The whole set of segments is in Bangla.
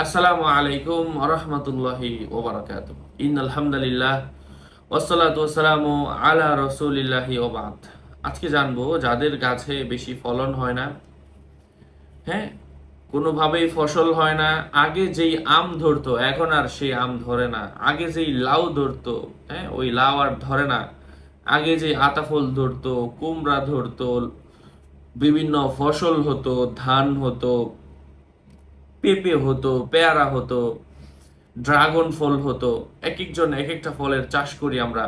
আসসালামু আলাইকুম আরহামতুল্লাহি ওবারাকাতুহ। ইন্নাল হামদুলিল্লাহ ওয়াসসালাতু ওয়াসসালামু আলা রাসূলিল্লাহি ওয়া বাদ। আজকে জানবো যাদের গাছে বেশি ফলন হয় না, হ্যাঁ, কোনোভাবেই ফসল হয় না। আগে যেই আম ধরতো এখন আর সেই আম ধরে না। আগে যেই লাউ ধরতো, হ্যাঁ, ওই লাউ আর ধরে না। আগে যে আতাফল ধরতো, কুমড়া ধরতো, বিভিন্ন ফসল হতো, ধান হতো, পেঁপে হতো, পেয়ারা হতো, ড্রাগন ফল হতো। এক একজন এক একটা ফলের চাষ করি আমরা।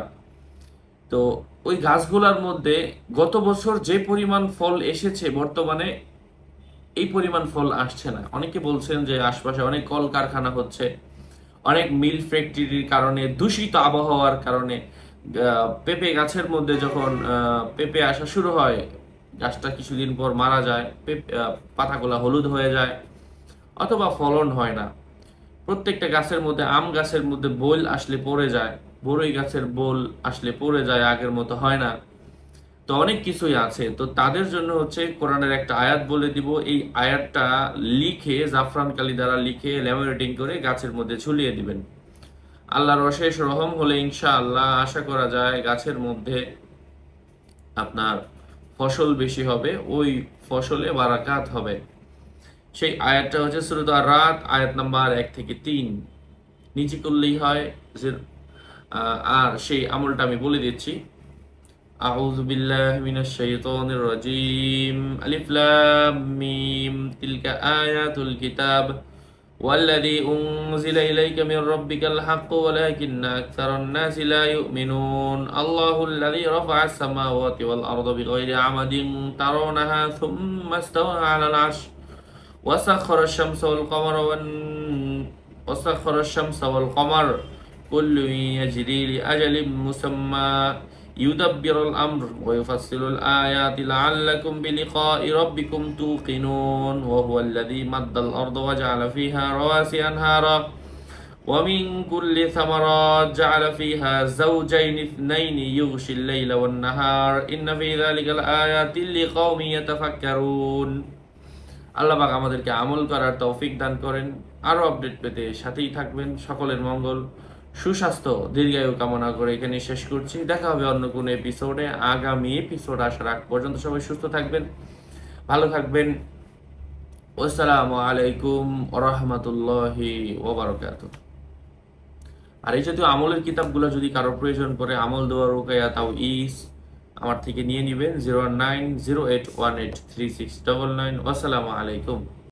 তো ওই গাছগুলোর মধ্যে গত বছর যে পরিমাণ ফল এসেছে, বর্তমানে এই পরিমাণ ফল আসছে না। অনেকে বলছেন যে আশপাশে অনেক কলকারখানা হচ্ছে, অনেক মিল ফ্যাক্টরির কারণে, দূষিত আবহাওয়ার কারণে পেঁপে গাছের মধ্যে যখন পেঁপে আসা শুরু হয়, গাছটা কিছুদিন পর মারা যায়, পাতাগুলা হলুদ হয়ে যায়, অথবা ফলন হয় না। প্রত্যেকটা গাছের মধ্যে, আম গাছের মধ্যে বোল আসলে পড়ে যায়, বড়ই গাছের বোল আসলে পড়ে যায়, আগের মতো হয় না। তো অনেক কিছুই আছে। তো তাদের জন্য হচ্ছে কোরআনের একটা আয়াত বলে দিব। এই আয়াতটা লিখে, জাফরান কালি দ্বারা লিখে ল্যামিনেটিং করে গাছের মধ্যে ঝুলিয়ে দিবেন। আল্লাহর অশেষ রহম হলে ইনশাআল্লাহ আশা করা যায় গাছের মধ্যে আপনার ফসল বেশি হবে, ওই ফসলে বারাকাত হবে। সেই আয়াতটা হচ্ছে সূরা আর-রাদ, আয়াত নাম্বার 1 থেকে 3। নিচে করলেই হয় যে আর সেই আমলটা আমি বলে দিচ্ছি। আউযু বিল্লাহি মিনাশ শাইতানির রাজীম। আলিফ লাম মিম, তিলকা আয়াতুল কিতাব ওয়াল্লাযী উনজিলা ইলাইকা মির রাব্বিকাল হাক্কু ওয়ালাকিন্না আকসারান নাসি লা ইউমিনুন। আল্লাহুল্লাযী রাফা'আস সামাওয়াতি ওয়াল আরদা বিগাইরি আমাদিন তারাওনাহা সুম্মা ইস্তাওয়া আলাল আরশ وسخر الشمس والقمر وسخر الشمس والقمر كل يجري لأجل مسمى يدبر الأمر ويفصل الآيات لعلكم بلقاء ربكم توقنون وهو الذي مد الأرض وجعل فيها رواسي أنهارا ومن كل ثمرات جعل فيها زوجين اثنين يغشي الليل والنهار إن في ذلك الآيات لقوم يتفكرون। আল্লাহ পাক আমাদেরকে আমল করার তৌফিক দান করেন। আরো আপডেট পেতে সাথেই থাকবেন। সকলের মঙ্গল, সুস্বাস্থ্য, দীর্ঘায়ু কামনা করে এখানে শেষ করছি। দেখা হবে অন্য কোনো এপিসোডে। আগামী এপিসোড আসার আগ পর্যন্ত সবাই সুস্থ থাকবেন, ভালো থাকবেন। আসসালামু আলাইকুম ওয়া রাহমাতুল্লাহি ওয়া বারাকাতুহু। আর এই জাতীয় আমলের কিতাবগুলো যদি কারো প্রয়োজন পড়ে, আমল দেওয়া রুকায়া তাও ইস, আমার থেকে নিয়ে নেবেন 01908183699। আসসালামু আলাইকুম।